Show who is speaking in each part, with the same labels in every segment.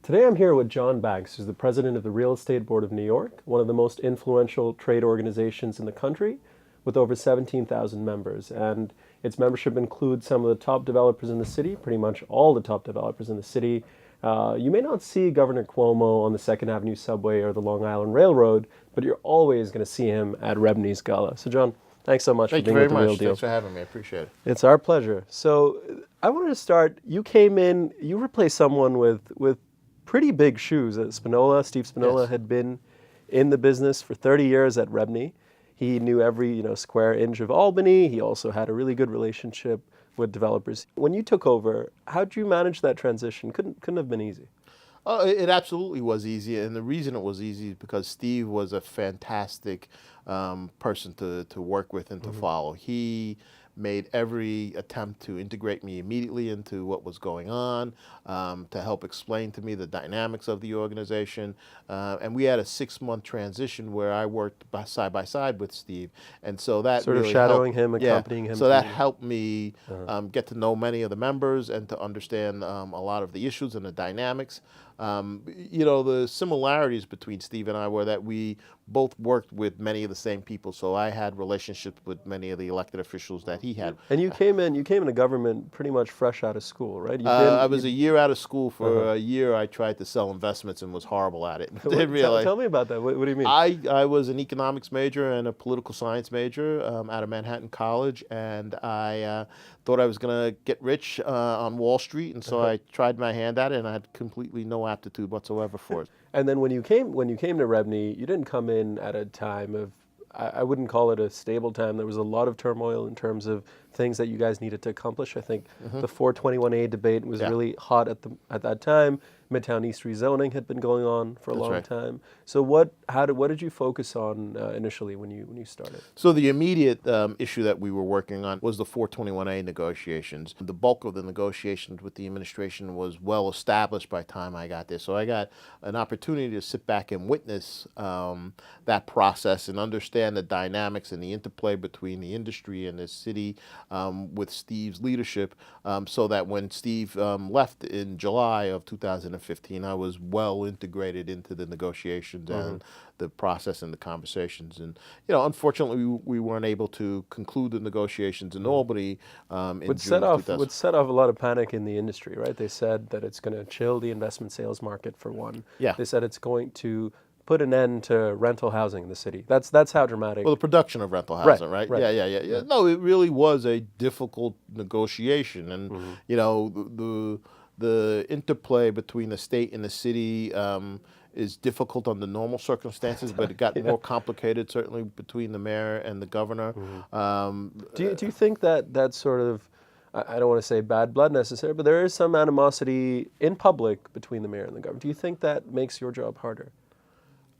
Speaker 1: Today I'm here with John Banks, who's the president of the Real Estate Board of New York, one of the most influential trade organizations in the country, with over 17,000 members. And its membership includes some of the top developers in the city, pretty much all the top developers in the city. You may not see Governor Cuomo on the Second Avenue subway or the Long Island Railroad, but you're always going to see him at REBNY's gala. So John, thanks so much for
Speaker 2: Thank you
Speaker 1: being with
Speaker 2: very
Speaker 1: The Real
Speaker 2: much.
Speaker 1: Deal.
Speaker 2: Thanks for having me. I appreciate it.
Speaker 1: It's our pleasure. So I wanted to start, you came in, you replaced someone with pretty big shoes. Steve Spinola
Speaker 2: Yes.
Speaker 1: had been in the business for 30 years at REBNY. He knew every square inch of Albany. He also had a really good relationship with developers. When you took over, how did you manage that transition? Couldn't have been easy.
Speaker 2: Oh, it absolutely was easy, and the reason it was easy is because Steve was a fantastic person to work with and to follow. He made every attempt to integrate me immediately into what was going on, to help explain to me the dynamics of the organization. And we had a 6-month transition where I worked side by side with Steve, and so that
Speaker 1: Sort of
Speaker 2: really
Speaker 1: shadowing
Speaker 2: helped,
Speaker 1: him, accompanying him
Speaker 2: So that
Speaker 1: through.
Speaker 2: helped me get to know many of the members and to understand a lot of the issues and the dynamics. The similarities between Steve and I were that we both worked with many of the same people. So I had relationships with many of the elected officials that he had.
Speaker 1: And you came into government pretty much fresh out of school, right?
Speaker 2: I was a year out of school. For a year, I tried to sell investments and was horrible at it. Didn't realize.
Speaker 1: Tell me about that. What do you mean?
Speaker 2: I was an economics major and a political science major out of Manhattan College, and I thought I was going to get rich on Wall Street, and so I tried my hand at it, and I had completely no aptitude whatsoever for it.
Speaker 1: And then when you came to REBNY, you didn't come in at a time of, I wouldn't call it a stable time. There was a lot of turmoil in terms of things that you guys needed to accomplish. I think the 421A debate was really hot at that time. Midtown East rezoning had been going on for a long time. So what did you focus on initially when you started?
Speaker 2: So the immediate issue that we were working on was the 421A negotiations. The bulk of the negotiations with the administration was well established by the time I got there. So I got an opportunity to sit back and witness that process and understand the dynamics and the interplay between the industry and the city with Steve's leadership, so that when Steve left in July of 2015, I was well integrated into the negotiations and the process and the conversations. And unfortunately, we weren't able to conclude the negotiations in Albany in June of 2000.
Speaker 1: Would set off a lot of panic in the industry, right? They said that it's going to chill the investment sales market for one.
Speaker 2: Yeah.
Speaker 1: They said it's going to put an end to rental housing in the city. That's how dramatic.
Speaker 2: Well, the production of rental housing, right?
Speaker 1: Right.
Speaker 2: Yeah. No, it really was a difficult negotiation, and the interplay between the state and the city is difficult under normal circumstances, but it got more complicated certainly between the mayor and the governor.
Speaker 1: Do you think that sort of, I don't want to say bad blood necessarily, but there is some animosity in public between the mayor and the governor? Do you think that makes your job harder?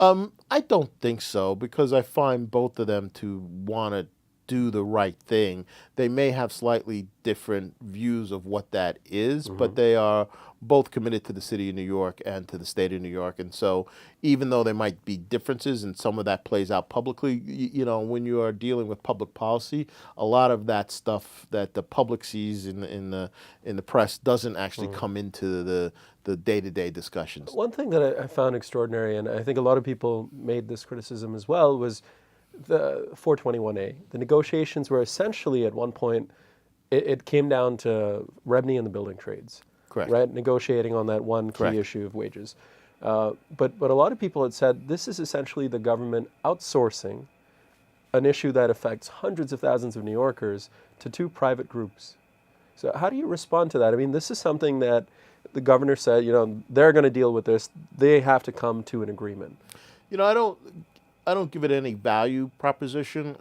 Speaker 2: I don't think so, because I find both of them to want to do the right thing. They may have slightly different views of what that is, but they are both committed to the city of New York and to the state of New York. And so even though there might be differences and some of that plays out publicly, when you are dealing with public policy, a lot of that stuff that the public sees in the press doesn't actually come into the day-to-day discussions.
Speaker 1: One thing that I found extraordinary, and I think a lot of people made this criticism as well, was the 421A. The negotiations were essentially, at one point, it came down to REBNY and the building trades.
Speaker 2: Correct.
Speaker 1: Right? Negotiating on that one key issue of wages. But a lot of people had said this is essentially the government outsourcing an issue that affects hundreds of thousands of New Yorkers to two private groups. So how do you respond to that? I mean, this is something that the governor said, they're going to deal with this. They have to come to an agreement.
Speaker 2: I don't give it any value proposition.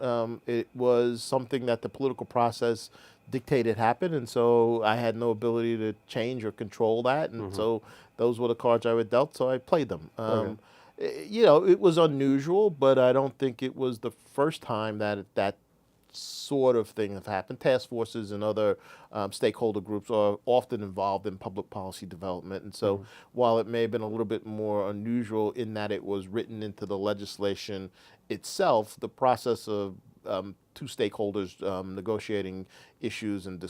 Speaker 2: It was something that the political process dictated happen, and so I had no ability to change or control that, and so those were the cards I were dealt, so I played them. It was unusual, but I don't think it was the first time that sort of thing have happened. Task forces and other stakeholder groups are often involved in public policy development. And so while it may have been a little bit more unusual in that it was written into the legislation itself, the process of two stakeholders negotiating issues and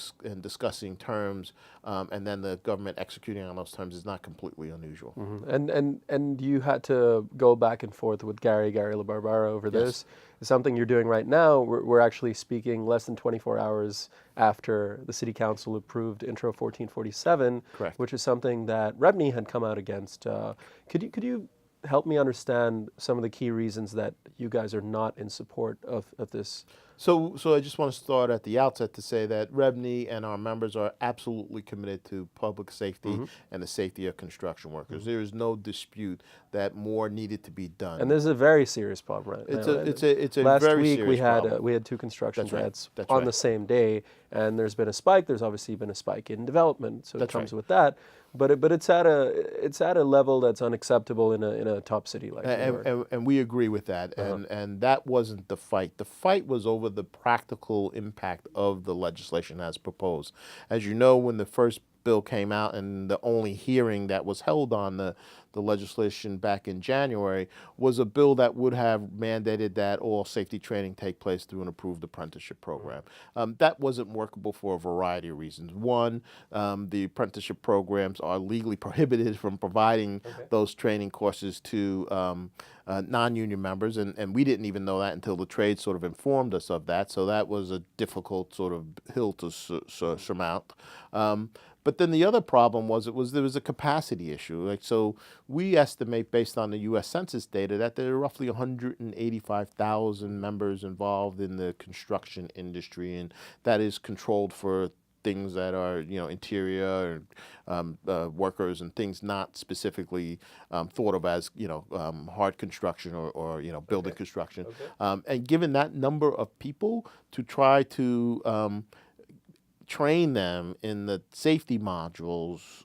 Speaker 2: discussing terms, and then the government executing on those terms is not completely unusual.
Speaker 1: And you had to go back and forth with Gary LaBarbera over this. It's something you're doing right now. We're actually speaking less than 24 hours after the City Council approved Intro 1447,
Speaker 2: Correct.
Speaker 1: which is something that REBNY had come out against. Could you help me understand some of the key reasons that you guys are not in support of this?
Speaker 2: So I just want to start at the outset to say that REBNY and our members are absolutely committed to public safety and the safety of construction workers. There is no dispute that more needed to be done.
Speaker 1: And this is a very serious problem right now.
Speaker 2: It's a
Speaker 1: Last
Speaker 2: very
Speaker 1: week
Speaker 2: serious problem.
Speaker 1: we had two construction
Speaker 2: That's right.
Speaker 1: deaths
Speaker 2: That's
Speaker 1: on
Speaker 2: right.
Speaker 1: the same day, and there's been a spike. There's obviously been a spike in development, so it
Speaker 2: That's
Speaker 1: comes
Speaker 2: right.
Speaker 1: with that. But it's at a level that's unacceptable in a top city like New York.
Speaker 2: And we agree with that. And that wasn't the fight. The fight was over the practical impact of the legislation as proposed. As you know, when the first bill came out and the only hearing that was held on the legislation back in January was a bill that would have mandated that all safety training take place through an approved apprenticeship program. That wasn't workable for a variety of reasons. One, the apprenticeship programs are legally prohibited from providing those training courses to non-union members, and we didn't even know that until the trade sort of informed us of that, so that was a difficult sort of hill to surmount. But then the other problem was there was a capacity issue. Like, so we estimate, based on the U.S. Census data, that there are roughly 185,000 members involved in the construction industry, and that is controlled for things that are, interior workers and things not specifically thought of as, hard construction or building construction. And given that number of people, to try to train them in the safety modules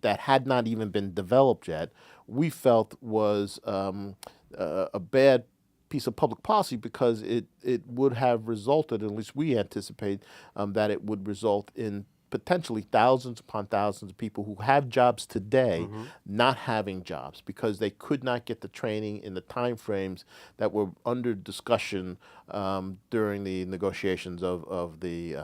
Speaker 2: that had not even been developed yet, we felt was a bad piece of public policy, because it would have resulted, at least we anticipate, that it would result in potentially thousands upon thousands of people who have jobs today not having jobs because they could not get the training in the time frames that were under discussion during the negotiations of the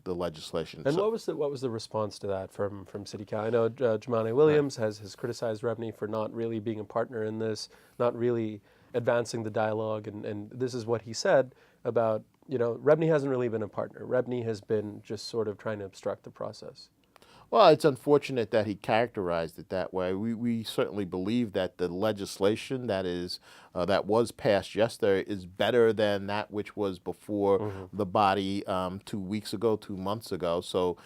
Speaker 2: legislation.
Speaker 1: And what was the response to that from City Council? I know Jumaane Williams has criticized REBNY for not really being a partner in this, not really advancing the dialogue, and this is what he said about, REBNY hasn't really been a partner. REBNY has been just sort of trying to obstruct the process.
Speaker 2: Well, it's unfortunate that he characterized it that way. We certainly believe that the legislation that was passed yesterday is better than that which was before the body 2 months ago. So,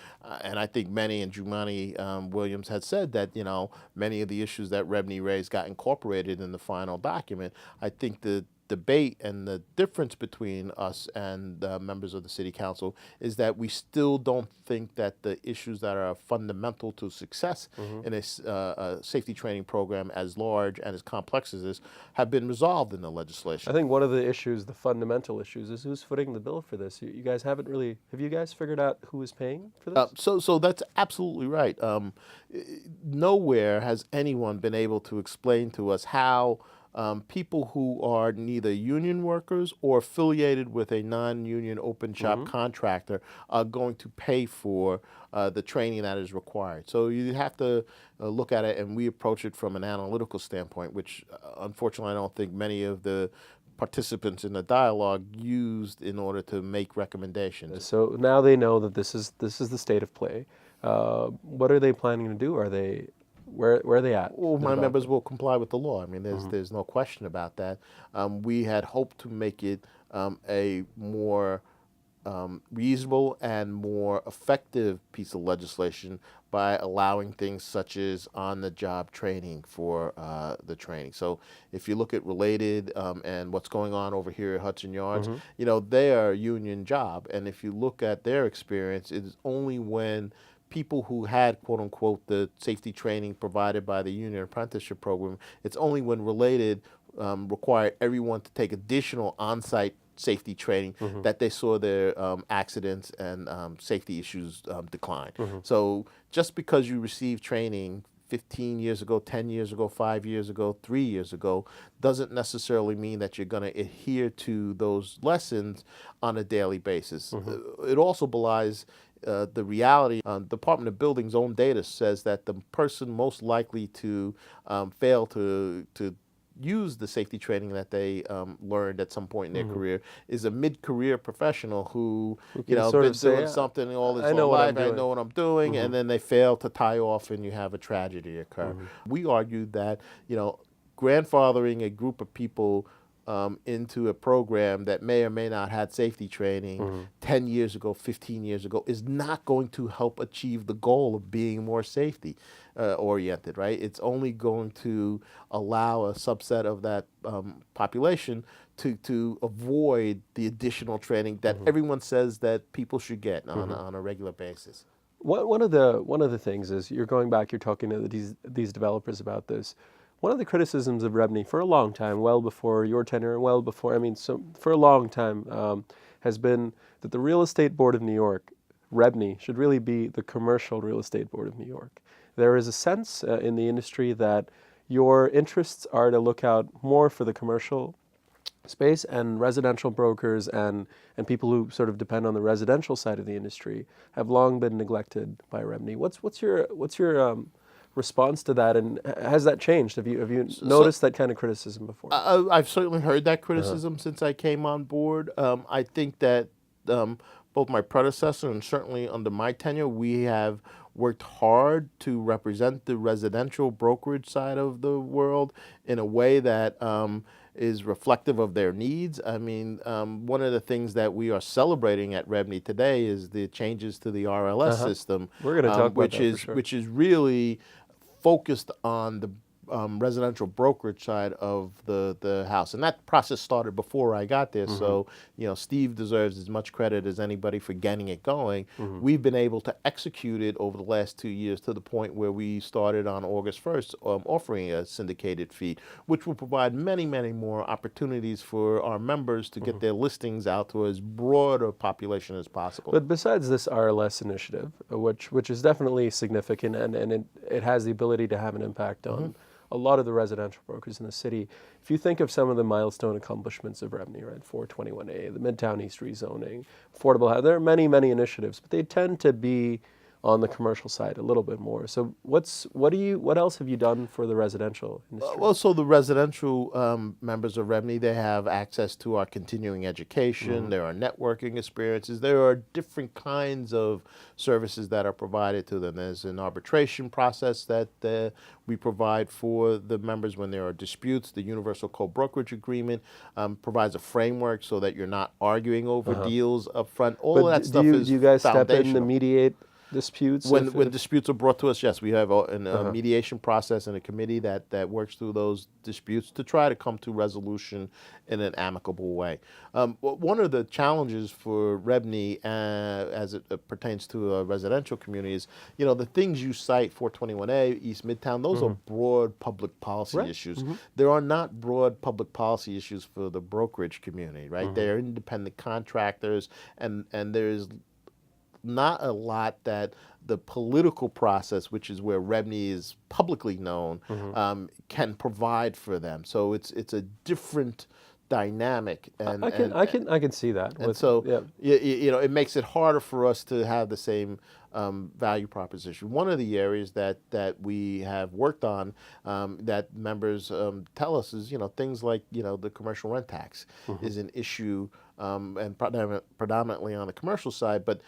Speaker 2: and I think many, and Jumaane Williams had said that, many of the issues that REBNY raised got incorporated in the final document. I think the debate and the difference between us and members of the City Council is that we still don't think that the issues that are fundamental to success in a safety training program as large and as complex as this have been resolved in the legislation.
Speaker 1: I think one of the issues, the fundamental issues, is who's footing the bill for this. You guys haven't really, have you guys figured out who is paying for this?
Speaker 2: So that's absolutely right. Nowhere has anyone been able to explain to us how people who are neither union workers or affiliated with a non-union open shop contractor are going to pay for the training that is required. So you have to look at it, and we approach it from an analytical standpoint, which unfortunately I don't think many of the participants in the dialogue used in order to make recommendations.
Speaker 1: So now they know that this is the state of play. What are they planning to do? Are they Where are they at?
Speaker 2: Well, my members will comply with the law. I mean, there's no question about that. We had hoped to make it a more reasonable and more effective piece of legislation by allowing things such as on-the-job training for the training. So if you look at Related and what's going on over here at Hudson Yards, they are a union job. And if you look at their experience, it is only when people who had, quote unquote, the safety training provided by the union apprenticeship program, it's only when Related required everyone to take additional on-site safety training that they saw their accidents and safety issues decline. So just because you receive training 15 years ago, 10 years ago, 5 years ago, 3 years ago, doesn't necessarily mean that you're going to adhere to those lessons on a daily basis. It also belies the reality. Department of Building's own data says that the person most likely to fail to use the safety training that they learned at some point in their career is a mid-career professional who
Speaker 1: can sort
Speaker 2: been
Speaker 1: of say,
Speaker 2: doing something all his
Speaker 1: I know
Speaker 2: whole
Speaker 1: what I'm
Speaker 2: life. I
Speaker 1: doing.
Speaker 2: know what I'm doing, and then they fail to tie off, and you have a tragedy occur. We argued that grandfathering a group of people into a program that may or may not had safety training 10 years ago, 15 years ago, is not going to help achieve the goal of being more safety oriented, right? It's only going to allow a subset of that population to avoid the additional training that everyone says that people should get on a regular basis.
Speaker 1: One of the things is you're going back, you're talking to these developers about this. One of the criticisms of REBNY for a long time, well before your tenure, and well before, so for a long time, has been that the Real Estate Board of New York, REBNY, should really be the Commercial Real Estate Board of New York. There is a sense in the industry that your interests are to look out more for the commercial space, and residential brokers and people who sort of depend on the residential side of the industry have long been neglected by REBNY. What's your response to that, and has that changed? Have you noticed that kind of criticism before?
Speaker 2: I've certainly heard that criticism since I came on board. I think that both my predecessor and certainly under my tenure, we have worked hard to represent the residential brokerage side of the world in a way that is reflective of their needs. I mean, one of the things that we are celebrating at REBNY today is the changes to the RLS system.
Speaker 1: We're going to talk about that for sure.
Speaker 2: Which is really focused on the residential brokerage side of the house. And that process started before I got there. So, Steve deserves as much credit as anybody for getting it going. We've been able to execute it over the last 2 years to the point where we started on August 1st offering a syndicated fee, which will provide many, many more opportunities for our members to get their listings out to as broad a population as possible.
Speaker 1: But besides this RLS initiative, which is definitely significant, and it has the ability to have an impact on a lot of the residential brokers in the city. If you think of some of the milestone accomplishments of REBNY, right, 421A, the Midtown East rezoning, affordable housing, there are many, many initiatives, but they tend to be on the commercial side a little bit more. So what else have you done for the residential industry?
Speaker 2: Well, so the residential members of REBNY, they have access to our continuing education. There are networking experiences. There are different kinds of services that are provided to them. There's an arbitration process that we provide for the members when there are disputes. The Universal Co-Brokerage Agreement provides a framework so that you're not arguing over deals up front. All of that stuff is
Speaker 1: do you guys step in to
Speaker 2: foundational.
Speaker 1: mediate disputes?
Speaker 2: When disputes are brought to us, yes, we have a mediation process and a committee that works through those disputes to try to come to resolution in an amicable way. One of the challenges for REBNY as it pertains to a residential community is, the things you cite, 421A, East Midtown, those are broad public policy issues. There are not broad public policy issues for the brokerage community, right? They're independent contractors, and there's not a lot that the political process, which is where REBNY is publicly known, can provide for them. So it's a different dynamic. And
Speaker 1: I can see that.
Speaker 2: And so it makes it harder for us to have the same value proposition. One of the areas that we have worked on that members tell us is things like the commercial rent tax is an issue. And predominantly on the commercial side, but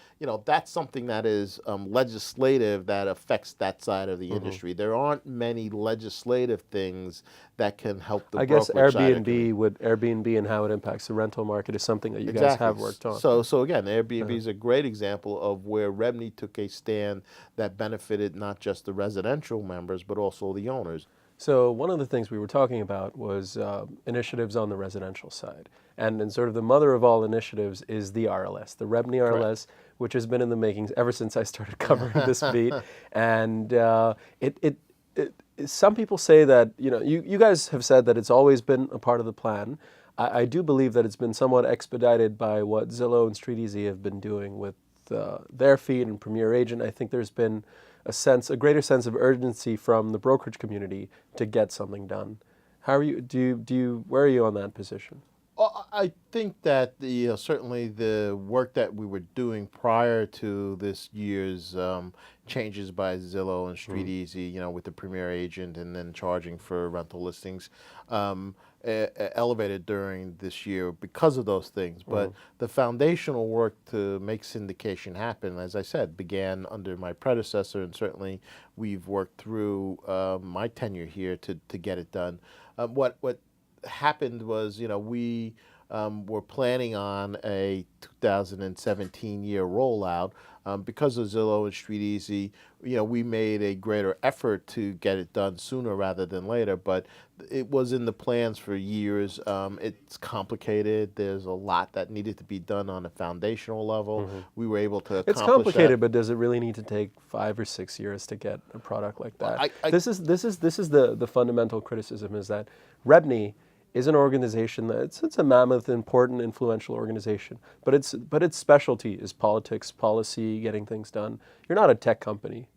Speaker 2: that's something that is legislative that affects that side of the industry. There aren't many legislative things that can help the brokerage side. I guess
Speaker 1: Airbnb and how it impacts the rental market is something that you guys have worked on.
Speaker 2: So again, Airbnb is a great example of where REBNY took a stand that benefited not just the residential members but also the owners.
Speaker 1: So one of the things we were talking about was initiatives on the residential side. And sort of the mother of all initiatives is the RLS, the REBNY RLS, which has been in the makings ever since I started covering this beat. And some people say that, you guys have said that it's always been a part of the plan. I do believe that it's been somewhat expedited by what Zillow and StreetEasy have been doing with their feed and Premier Agent. I think there's been a greater sense of urgency from the brokerage community to get something done. How are you? Where are you on that position?
Speaker 2: Well, I think that certainly the work that we were doing prior to this year's changes by Zillow and StreetEasy, with the Premier Agent and then charging for rental listings, elevated during this year because of those things. But the foundational work to make syndication happen, as I said, began under my predecessor, and certainly we've worked through my tenure here to get it done. What happened was, we were planning on a 2017 year rollout. Because of Zillow and StreetEasy, we made a greater effort to get it done sooner rather than later, but it was in the plans for years. It's complicated. There's a lot that needed to be done on a foundational level. We were able to accomplish
Speaker 1: It's complicated,
Speaker 2: that.
Speaker 1: but does it really need to take 5 or 6 years to get a product like that?
Speaker 2: I-
Speaker 1: This is the fundamental criticism, is that REBNY is an organization that it's a mammoth, important, influential organization, but its specialty is politics, policy, getting things done. You're not a tech company.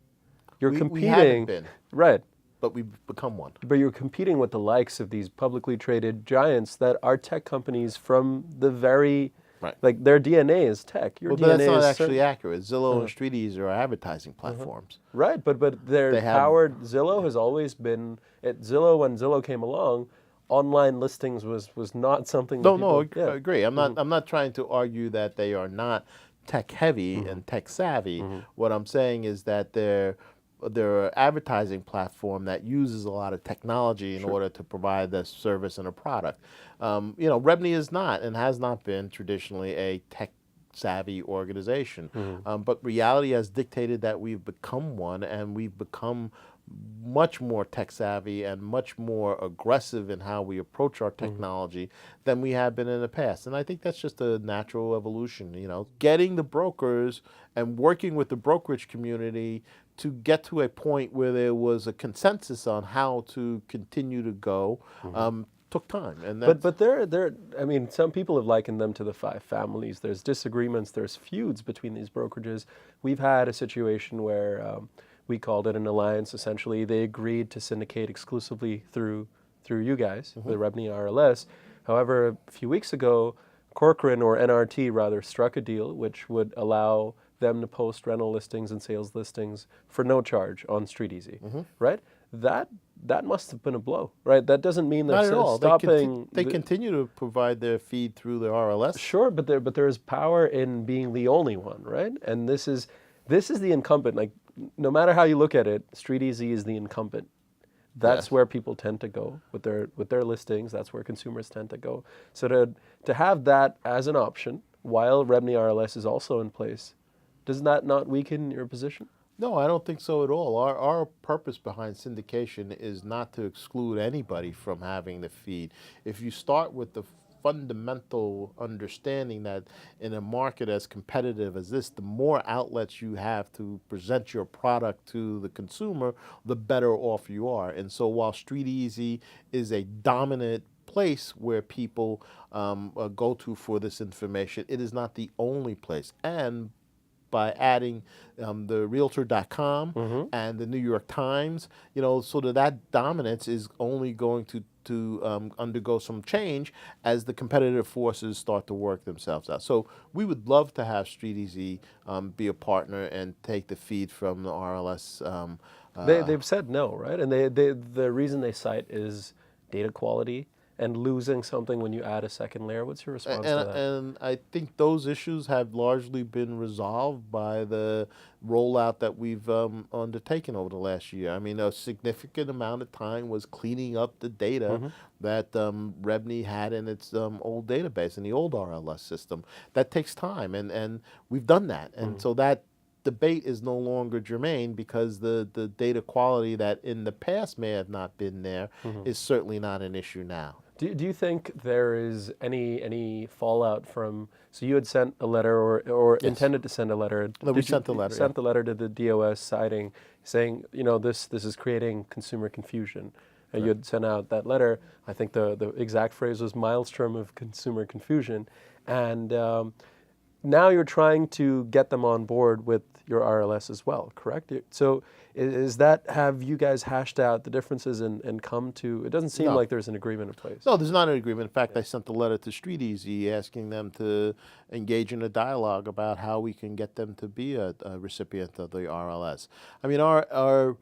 Speaker 1: You're
Speaker 2: We
Speaker 1: competing,
Speaker 2: haven't been,
Speaker 1: right?
Speaker 2: but we've become one.
Speaker 1: But you're competing with the likes of these publicly traded giants that are tech companies from the very,
Speaker 2: Right.
Speaker 1: like their DNA is tech. Your
Speaker 2: Well,
Speaker 1: DNA
Speaker 2: but that's not
Speaker 1: is
Speaker 2: actually accurate. Zillow and StreetEasy are advertising platforms.
Speaker 1: right, but their
Speaker 2: They have-
Speaker 1: powered Zillow has always been at Zillow. When Zillow came along, online listings was not something that
Speaker 2: No,
Speaker 1: people,
Speaker 2: I agree. I'm not trying to argue that they are not tech heavy and tech savvy. What I'm saying is that they're an advertising platform that uses a lot of technology in order to provide the service and a product. REBNY is not and has not been traditionally a tech savvy organization. But reality has dictated that we've become one, and we've become much more tech savvy and much more aggressive in how we approach our technology than we have been in the past. And I think that's just a natural evolution, getting the brokers and working with the brokerage community to get to a point where there was a consensus on how to continue to go. Took time, and
Speaker 1: but they're I mean, some people have likened them to the five families. There's disagreements, there's feuds between these brokerages. We've had a situation where we called it an alliance. Essentially, they agreed to syndicate exclusively through you guys, the REBNY RLS. However, a few weeks ago, Corcoran, or NRT rather, struck a deal which would allow them to post rental listings and sales listings for no charge on StreetEasy, right? That must have been a blow, right? That doesn't mean they're
Speaker 2: not at all.
Speaker 1: stopping.
Speaker 2: They continue to provide their feed through the RLS.
Speaker 1: Sure, but there is power in being the only one, right? And this is the incumbent. Like, no matter how you look at it, StreetEasy is the incumbent. That's
Speaker 2: Yes.
Speaker 1: where people tend to go with their listings. That's where consumers tend to go. So to have that as an option while REBNY RLS is also in place, does that not weaken your position?
Speaker 2: No, I don't think so at all. Our purpose behind syndication is not to exclude anybody from having the feed. If you start with the fundamental understanding that in a market as competitive as this, the more outlets you have to present your product to the consumer, the better off you are. And so while StreetEasy is a dominant place where people go to for this information, it is not the only place. And by adding the Realtor.com and the New York Times, so that dominance is only going to undergo some change as the competitive forces start to work themselves out. So we would love to have StreetEasy be a partner and take the feed from the RLS.
Speaker 1: They've said no, right? And the reason they cite is data quality and losing something when you add a second layer. What's your response to that?
Speaker 2: And I think those issues have largely been resolved by the rollout that we've undertaken over the last year. I mean, a significant amount of time was cleaning up the data that REBNY had in its old database, in the old RLS system. That takes time, and we've done that. And so that debate is no longer germane, because the data quality that in the past may have not been there is certainly not an issue now.
Speaker 1: Do you think there is any fallout from? So you had sent a letter, or
Speaker 2: Yes.
Speaker 1: intended to send a letter.
Speaker 2: No, we sent the letter.
Speaker 1: Sent the letter to the DOS, saying this is creating consumer confusion. You had sent out that letter. I think the exact phrase was "maelstrom of consumer confusion," and now you're trying to get them on board with your RLS as well, correct? So is that, have you guys hashed out the differences and come to, it doesn't seem
Speaker 2: No.
Speaker 1: like there's an agreement in place.
Speaker 2: No, there's not an agreement. In fact, I sent a letter to Street Easy asking them to engage in a dialogue about how we can get them to be a recipient of the RLS. I mean, our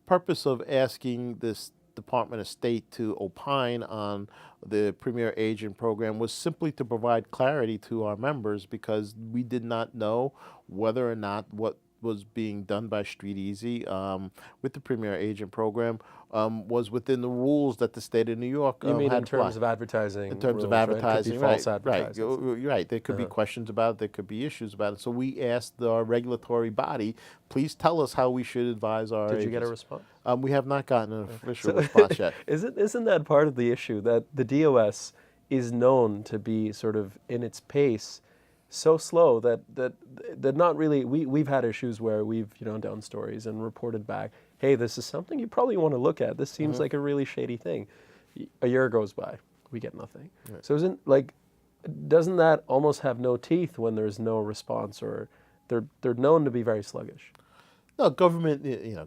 Speaker 2: purpose of asking this Department of State to opine on the Premier Agent Program was simply to provide clarity to our members, because we did not know whether or not what was being done by Street Easy with the Premier Agent Program was within the rules that the state of New York
Speaker 1: You mean
Speaker 2: had
Speaker 1: in terms
Speaker 2: applied.
Speaker 1: of advertising
Speaker 2: In terms of
Speaker 1: rules, right? Could be
Speaker 2: advertising,
Speaker 1: false
Speaker 2: right? Right.
Speaker 1: advertisements.
Speaker 2: You're right. There could be questions about it. There could be issues about it. So we asked our regulatory body, please tell us how we should advise our
Speaker 1: Did you get a
Speaker 2: agents.
Speaker 1: response?
Speaker 2: We have not gotten an official response yet.
Speaker 1: Isn't that part of the issue, that the DOS is known to be sort of in its pace so slow that not really, we've had issues where we've done stories and reported back, hey, this is something you probably want to look at. This seems like a really shady thing. A year goes by, we get nothing.
Speaker 2: Right.
Speaker 1: So doesn't that almost have no teeth when there's no response, or they're known to be very sluggish?
Speaker 2: No, government,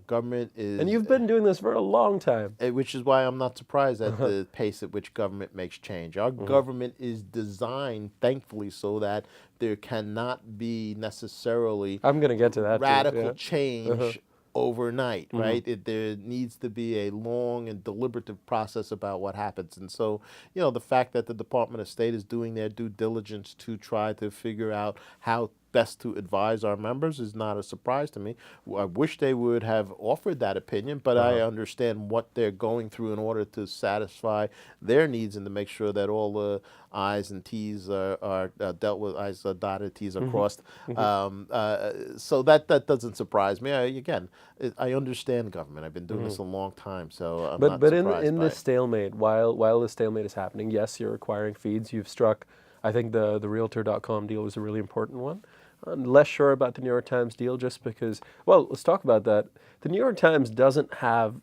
Speaker 2: government is...
Speaker 1: And you've been doing this for a long time.
Speaker 2: Which is why I'm not surprised at the pace at which government makes change. Our government is designed, thankfully, so that there cannot be necessarily
Speaker 1: I'm going to get to that
Speaker 2: radical
Speaker 1: too, yeah.
Speaker 2: change overnight, right? There needs to be a long and deliberative process about what happens. And so, the fact that the Department of State is doing their due diligence to try to figure out how best to advise our members is not a surprise to me. I wish they would have offered that opinion, but I understand what they're going through in order to satisfy their needs and to make sure that all the I's and T's are dealt with, I's are dotted, T's are crossed. So that doesn't surprise me. I understand government. I've been doing this a long time, so I'm not surprised
Speaker 1: But in
Speaker 2: by
Speaker 1: this
Speaker 2: it.
Speaker 1: stalemate, while the stalemate is happening, yes, you're acquiring feeds. You've struck, I think the Realtor.com deal was a really important one. I'm less sure about the New York Times deal, just because, well, let's talk about that. The New York Times doesn't have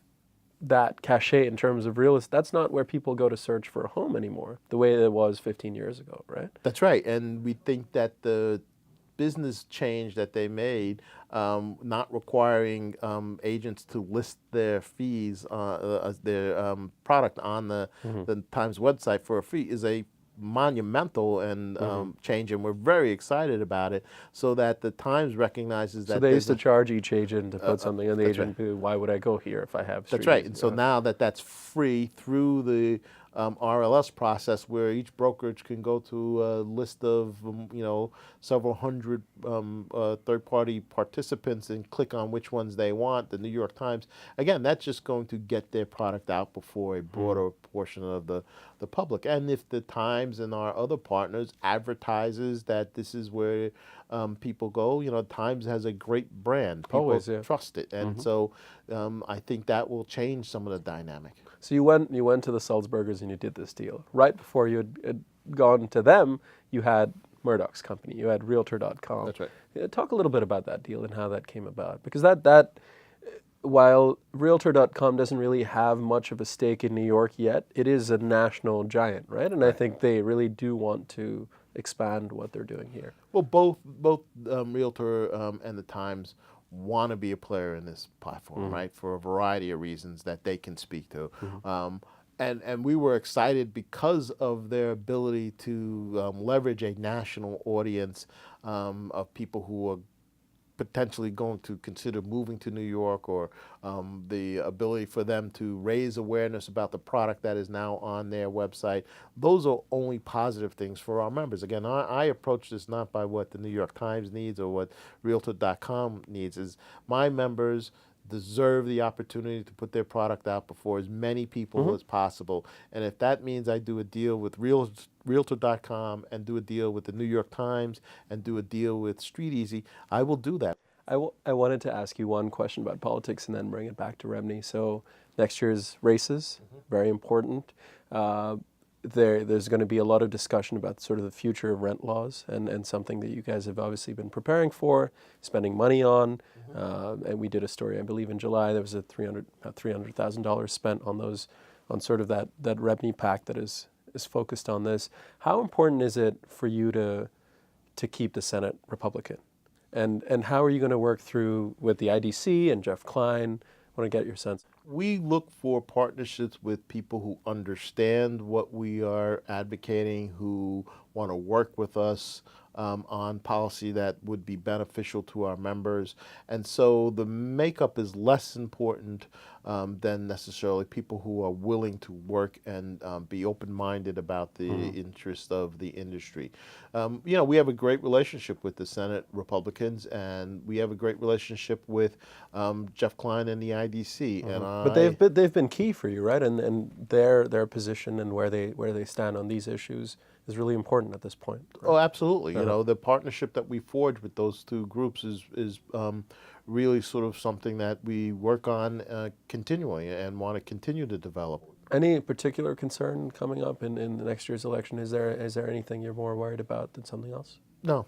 Speaker 1: that cachet in terms of real estate. That's not where people go to search for a home anymore, the way it was 15 years ago, right?
Speaker 2: That's right. And we think that the business change that they made, not requiring agents to list their fees, their product on the Times website for a fee, is a monumental and change, and we're very excited about it, so that the Times recognizes that.
Speaker 1: So they used to charge each agent to put something on the agent.
Speaker 2: right.
Speaker 1: Why would I go here if I have?
Speaker 2: That's right. And so now that that's free through the RLS process, where each brokerage can go to a list of several hundred third-party participants and click on which ones they want. The New York Times, again, that's just going to get their product out before a broader portion of the public. And if the Times and our other partners advertises that this is where people go, Times has a great brand. People
Speaker 1: Always, yeah.
Speaker 2: trust it, and so I think that will change some of the dynamic.
Speaker 1: So you went to the Sulzbergers and you did this deal. Right before you had gone to them, you had Murdoch's company. You had Realtor.com.
Speaker 2: That's right.
Speaker 1: Talk a little bit about that deal and how that came about. Because that while Realtor.com doesn't really have much of a stake in New York yet, it is a national giant, right? And I think they really do want to expand what they're doing here.
Speaker 2: Well, both Realtor and the Times want to be a player in this platform, right, for a variety of reasons that they can speak to. And we were excited because of their ability to leverage a national audience of people who are potentially going to consider moving to New York, or the ability for them to raise awareness about the product that is now on their website. Those are only positive things for our members. Again, I approach this not by what the New York Times needs or what Realtor.com needs. Is my members deserve the opportunity to put their product out before as many people as possible. And if that means I do a deal with Realtor.com and do a deal with the New York Times and do a deal with Street Easy, I will do that.
Speaker 1: I wanted to ask you one question about politics and then bring it back to REBNY. So next year's races, very important. There's going to be a lot of discussion about sort of the future of rent laws, and something that you guys have obviously been preparing for, spending money on. And we did a story, I believe, in July. There was a $300,000 spent on sort of that REBNY pact that is focused on this. How important is it for you to to keep the Senate Republican? And how are you going to work through with the IDC and Jeff Klein? I want to get your sense.
Speaker 2: We look for partnerships with people who understand what we are advocating, who want to work with us on policy that would be beneficial to our members. And so the makeup is less important than necessarily people who are willing to work and be open-minded about the interest of the industry. We have a great relationship with the Senate Republicans, and we have a great relationship with Jeff Klein and the IDC. And
Speaker 1: But they've been key for you, right? And their position and where they stand on these issues is really important at this point. Right?
Speaker 2: Oh, absolutely. The partnership that we forged with those two groups is really sort of something that we work on continually and want to continue to develop.
Speaker 1: Any particular concern coming up in the next year's election? Is there anything you're more worried about than something else?
Speaker 2: No.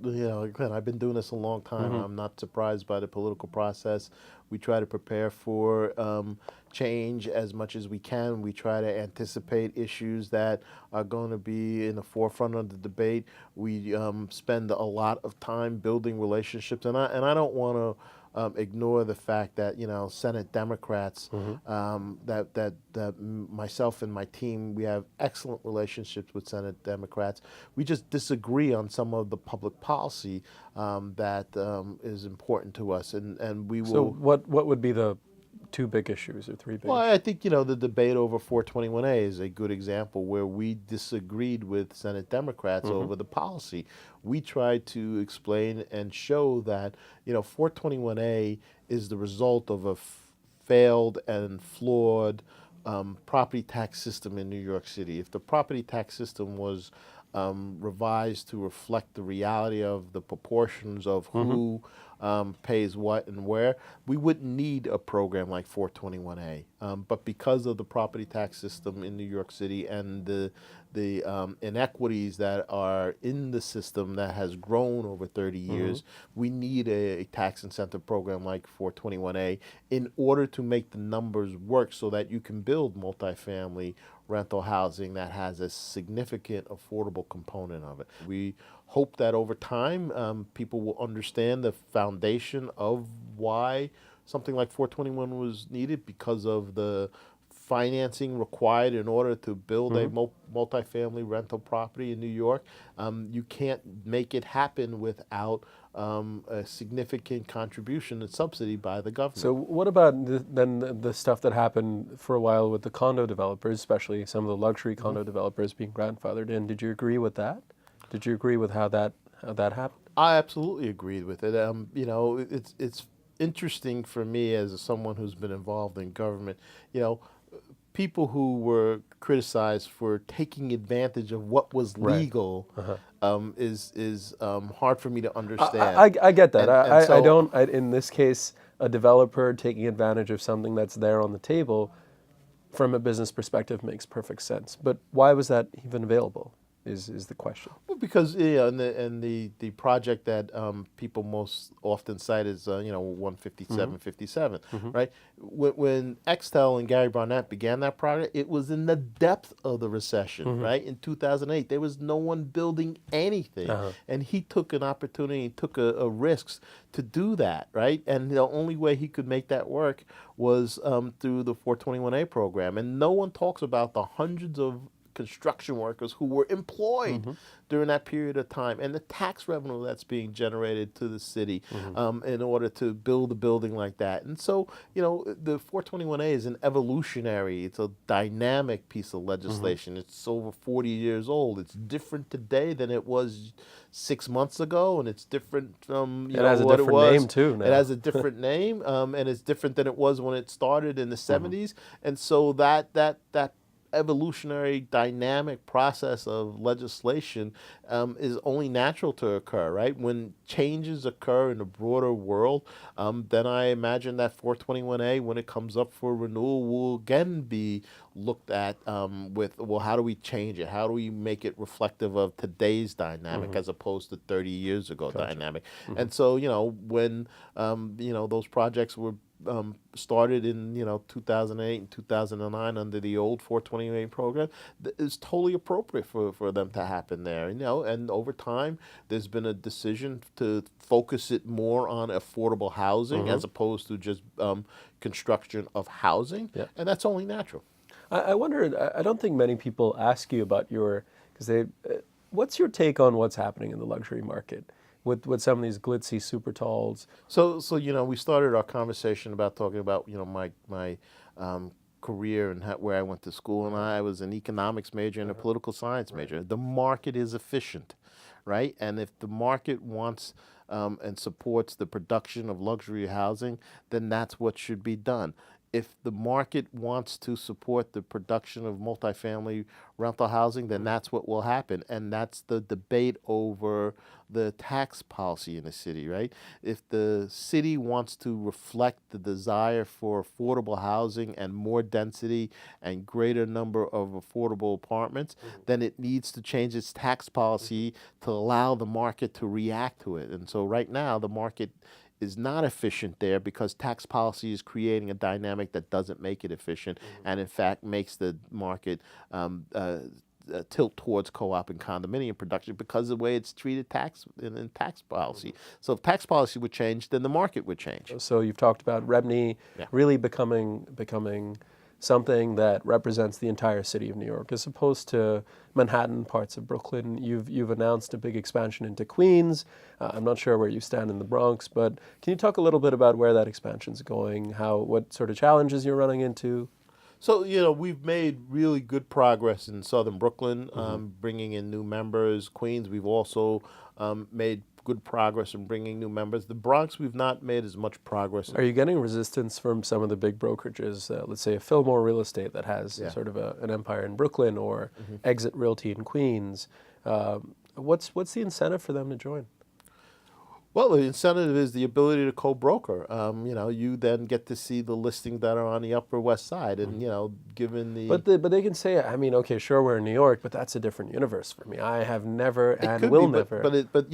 Speaker 2: Again, I've been doing this a long time. I'm not surprised by the political process. We try to prepare for change as much as we can. We try to anticipate issues that are going to be in the forefront of the debate. We spend a lot of time building relationships, and I don't want to ignore the fact that Senate Democrats, that myself and my team, we have excellent relationships with Senate Democrats. We just disagree on some of the public policy that is important to us, and we will.
Speaker 1: So what would be the two big issues or three big
Speaker 2: Well,
Speaker 1: issues?
Speaker 2: I think, the debate over 421A is a good example where we disagreed with Senate Democrats over the policy. We tried to explain and show that, 421A is the result of a failed and flawed property tax system in New York City. If the property tax system was revised to reflect the reality of the proportions of who pays what and where, we wouldn't need a program like 421A. But because of the property tax system in New York City and the inequities that are in the system that has grown over 30 years, we need a tax incentive program like 421A in order to make the numbers work so that you can build multifamily rental housing that has a significant affordable component of it. We hope that over time people will understand the foundation of why something like 421 was needed, because of the financing required in order to build a multifamily rental property in New York. You can't make it happen without a significant contribution and subsidy by the government.
Speaker 1: So what about then the stuff that happened for a while with the condo developers, especially some of the luxury condo developers being grandfathered in? Did you agree with that? Did you agree with how that happened?
Speaker 2: I absolutely agreed with it. It's interesting for me as someone who's been involved in government. People who were criticized for taking advantage of what was legal is hard for me to understand.
Speaker 1: I get that.
Speaker 2: And so,
Speaker 1: I don't. In this case, a developer taking advantage of something that's there on the table, from a business perspective, makes perfect sense. But why was that even available? Is the question.
Speaker 2: Well, because the project that people most often cite is 15757, right? When Extel and Gary Barnett began that project, it was in the depth of the recession, right? In 2008, there was no one building anything, and he took an opportunity, took a risks to do that, right? And the only way he could make that work was through the 421A program, and no one talks about the hundreds of construction workers who were employed during that period of time, and the tax revenue that's being generated to the city in order to build a building like that. And so, the 421A is an evolutionary, it's a dynamic piece of legislation. It's over 40 years old. It's different today than it was 6 months ago, and it's different from
Speaker 1: It has a
Speaker 2: what it
Speaker 1: different
Speaker 2: was.
Speaker 1: name too now.
Speaker 2: It has a different name, and it's different than it was when it started in the 70s. And so that evolutionary dynamic process of legislation is only natural to occur, right? When changes occur in the broader world, then I imagine that 421A, when it comes up for renewal, will again be looked at with, well, how do we change it? How do we make it reflective of today's dynamic as opposed to 30 years ago dynamic? And so, when, those projects were started in 2008 and 2009 under the old 428 program is totally appropriate for them to happen there. And over time, there's been a decision to focus it more on affordable housing as opposed to just construction of housing,
Speaker 1: Yeah.
Speaker 2: and that's only natural.
Speaker 1: I wonder, I don't think many people ask you about because what's your take on what's happening in the luxury market with some of these glitzy super talls?
Speaker 2: So we started our conversation about talking about my career and where I went to school, and I was an economics major and a political science major. The market is efficient, right? And if the market wants and supports the production of luxury housing, then that's what should be done. If the market wants to support the production of multifamily rental housing, then that's what will happen. And that's the debate over the tax policy in the city, right? If the city wants to reflect the desire for affordable housing and more density and greater number of affordable apartments, then it needs to change its tax policy to allow the market to react to it. And so right now, the market is not efficient there because tax policy is creating a dynamic that doesn't make it efficient and in fact makes the market tilt towards co-op and condominium production because of the way it's treated in tax policy. So if tax policy would change, then the market would change.
Speaker 1: So you've talked about REBNY
Speaker 2: Yeah.
Speaker 1: really becoming something that represents the entire city of New York, as opposed to Manhattan, parts of Brooklyn. You've announced a big expansion into Queens. I'm not sure where you stand in the Bronx, but can you talk a little bit about where that expansion's going, what sort of challenges you're running into?
Speaker 2: So, we've made really good progress in southern Brooklyn, bringing in new members. Queens, we've also made good progress in bringing new members. The Bronx, we've not made as much progress.
Speaker 1: Are you getting resistance from some of the big brokerages, let's say a Fillmore Real Estate that has sort of an empire in Brooklyn, or Exit Realty in Queens? What's the incentive for them to join?
Speaker 2: Well, the incentive is the ability to co-broker. You then get to see the listings that are on the Upper West Side, and given the.
Speaker 1: But they can say, I mean, okay, sure, we're in New York, but that's a different universe for me. I have never
Speaker 2: It
Speaker 1: and
Speaker 2: could
Speaker 1: will
Speaker 2: be,
Speaker 1: never.
Speaker 2: but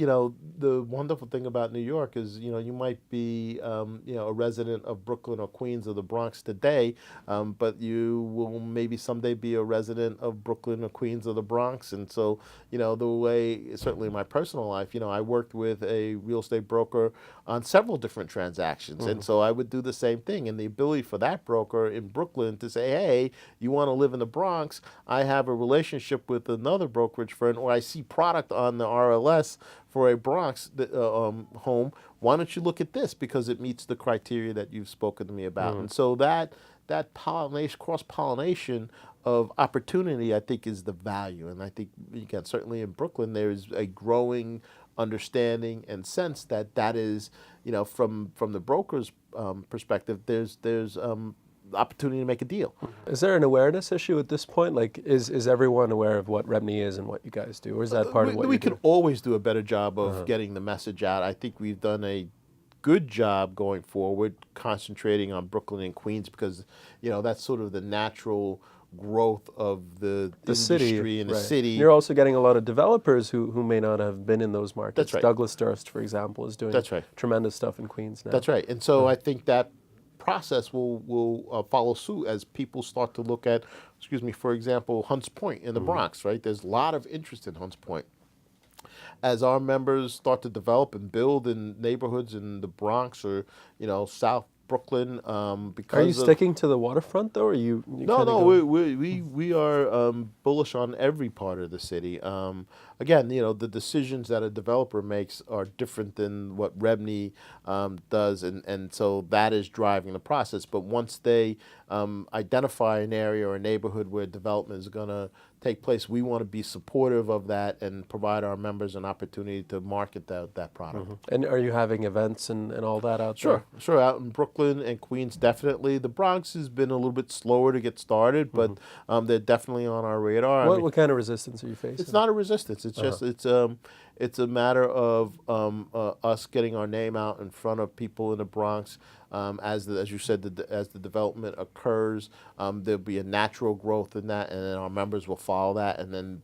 Speaker 2: the wonderful thing about New York is you might be a resident of Brooklyn or Queens or the Bronx today, but you will maybe someday be a resident of Brooklyn or Queens or the Bronx, and so the way, certainly in my personal life, I worked with a real estate broker on several different transactions, and so I would do the same thing. And the ability for that broker in Brooklyn to say, hey, you want to live in the Bronx, I have a relationship with another brokerage firm, or I see product on the RLS for a Bronx home, why don't you look at this because it meets the criteria that you've spoken to me about. And so that pollination, cross-pollination of opportunity, I think, is the value. And I think, again, certainly in Brooklyn, there's a growing understanding and sense that is, from the broker's perspective, there's opportunity to make a deal.
Speaker 1: Is there an awareness issue at this point? Like, is everyone aware of what REBNY is and what you guys do, or is that part of what
Speaker 2: we
Speaker 1: you do?
Speaker 2: could always do a better job of getting the message out. I think we've done a good job going forward, concentrating on Brooklyn and Queens because that's sort of the natural growth of the industry
Speaker 1: city,
Speaker 2: in the
Speaker 1: right.
Speaker 2: city.
Speaker 1: You're also getting a lot of developers who may not have been in those markets.
Speaker 2: That's right.
Speaker 1: Douglas Durst, for example, is doing tremendous stuff in Queens now.
Speaker 2: That's right. And so I think that process will follow suit as people start to look at, for example, Hunts Point in the Bronx, right? There's a lot of interest in Hunts Point. As our members start to develop and build in neighborhoods in the Bronx or, South Brooklyn, because
Speaker 1: are you sticking to the waterfront though, or you
Speaker 2: No, we are bullish on every part of the city. Again, the decisions that a developer makes are different than what REBNY does, and so that is driving the process. But once they identify an area or a neighborhood where development is going to take place, we want to be supportive of that and provide our members an opportunity to market that product.
Speaker 1: And are you having events and all that out there?
Speaker 2: Sure. Out in Brooklyn and Queens, definitely. The Bronx has been a little bit slower to get started, but they're definitely on our radar.
Speaker 1: What kind of resistance are you facing?
Speaker 2: It's not a resistance. It's just it's a matter of us getting our name out in front of people in the Bronx. As you said, as the development occurs, there'll be a natural growth in that, and then our members will follow that, and then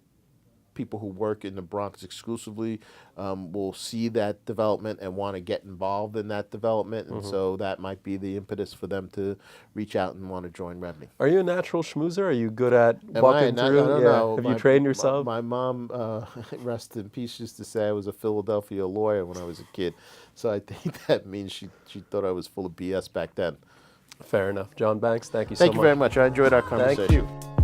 Speaker 2: people who work in the Bronx exclusively will see that development and want to get involved in that development, and so that might be the impetus for them to reach out and want to join REBNY.
Speaker 1: Are you a natural schmoozer? Are you good at
Speaker 2: Am
Speaker 1: walking
Speaker 2: I? I
Speaker 1: through?
Speaker 2: don't know.
Speaker 1: Have you trained yourself?
Speaker 2: My mom, rest in peace, used to say I was a Philadelphia lawyer when I was a kid. So I think that means she thought I was full of BS back then.
Speaker 1: Fair enough. John Banks, thank you so much.
Speaker 2: Thank you very much. I enjoyed our conversation.
Speaker 1: Thank you.